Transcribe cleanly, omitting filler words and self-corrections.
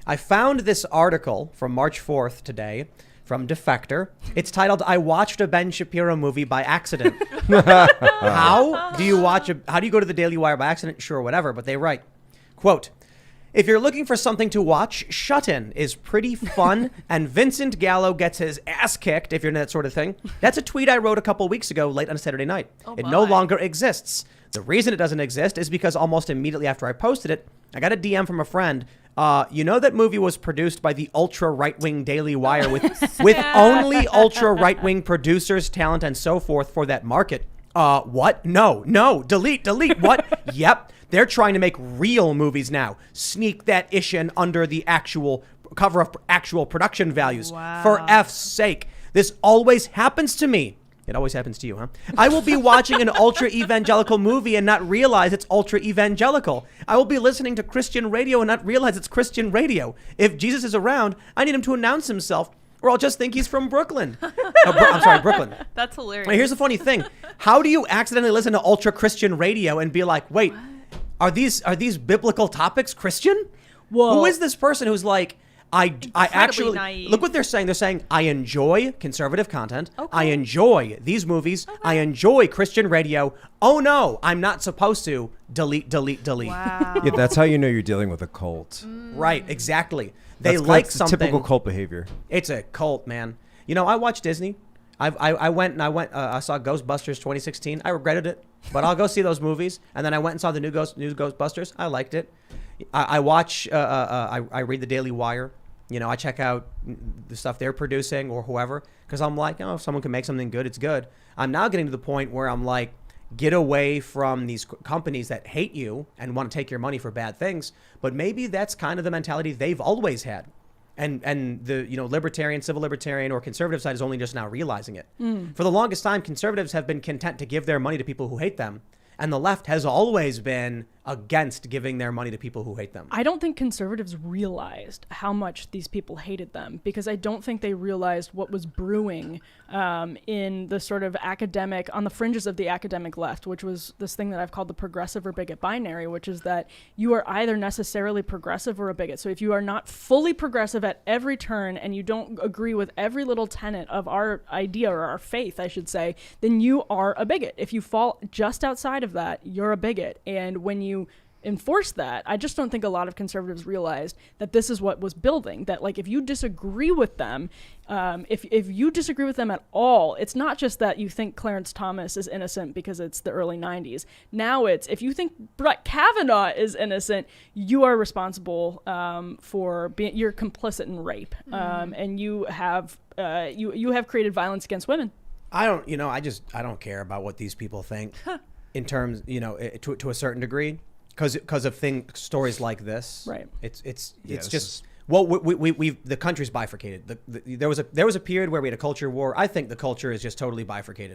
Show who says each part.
Speaker 1: I found this article from March 4th today from Defector. It's titled, I watched a Ben Shapiro movie by accident. How do you go to the Daily Wire by accident? Sure, whatever. But they write, quote, if you're looking for something to watch, Shut-In is pretty fun, and Vincent Gallo gets his ass kicked, if you're into that sort of thing. That's a tweet I wrote a couple weeks ago, late on a Saturday night. It no longer exists. The reason it doesn't exist is because almost immediately after I posted it, I got a DM from a friend. You know that movie was produced by the ultra right-wing Daily Wire with only ultra right-wing producers, talent, and so forth for that market. What? No, delete, what? Yep. They're trying to make real movies now. Sneak that ish in under the actual cover of actual production values.
Speaker 2: Wow.
Speaker 1: For F's sake. This always happens to me. It always happens to you, huh? I will be watching an ultra-evangelical movie and not realize it's ultra-evangelical. I will be listening to Christian radio and not realize it's Christian radio. If Jesus is around, I need him to announce himself, or I'll just think he's from Brooklyn. I'm sorry, Brooklyn.
Speaker 2: That's hilarious.
Speaker 1: Now, here's the funny thing. How do you accidentally listen to ultra-Christian radio and be like, wait, are these biblical topics Christian?
Speaker 2: Whoa.
Speaker 1: Who is this person who's like, I actually
Speaker 2: naive.
Speaker 1: look what they're saying. They're saying I enjoy conservative content.
Speaker 2: Okay.
Speaker 1: I enjoy these movies.
Speaker 2: Okay.
Speaker 1: I enjoy Christian radio. Oh no, I'm not supposed to. Delete.
Speaker 2: Wow.
Speaker 3: Yeah, that's how you know you're dealing with a cult.
Speaker 1: Right, exactly. They
Speaker 3: That's
Speaker 1: like something.
Speaker 3: typical cult behavior.
Speaker 1: It's a cult, man. You know, I watch Disney. I went. I saw Ghostbusters 2016. I regretted it, but I'll go see those movies. And then I went and saw the new Ghostbusters. I liked it. I watch. I read the Daily Wire. You know, I check out the stuff they're producing or whoever, because I'm like, oh, if someone can make something good, it's good. I'm now getting to the point where I'm like, get away from these companies that hate you and want to take your money for bad things. But maybe that's kind of the mentality they've always had. And the, you know, libertarian, civil libertarian, or conservative side is only just now realizing it. For the longest time, conservatives have been content to give their money to people who hate them. And the left has always been against giving their money to people who hate them.
Speaker 4: I don't think conservatives realized how much these people hated them, because I don't think they realized what was brewing in the sort of academic, on the fringes of the academic left, which was this thing that I've called the progressive or bigot binary, which is that you are either necessarily progressive or a bigot. So if you are not fully progressive at every turn and you don't agree with every little tenet of our idea, or our faith, I should say, then you are a bigot. If you fall just outside of that, you're a bigot. And when you enforce that, I just don't think a lot of conservatives realized that this is what was building, that like if you disagree with them, if you disagree with them at all, it's not just that you think Clarence Thomas is innocent because it's the early 90s. Now it's, if you think Brett Kavanaugh is innocent, you are responsible for being, you're complicit in rape, and you have created violence against women.
Speaker 1: I don't care about what these people think in terms, you know, to a certain degree, because of stories like this.
Speaker 4: Right.
Speaker 1: It's just well, we've the country's bifurcated. There was a period where we had a culture war. I think the culture is just totally bifurcated.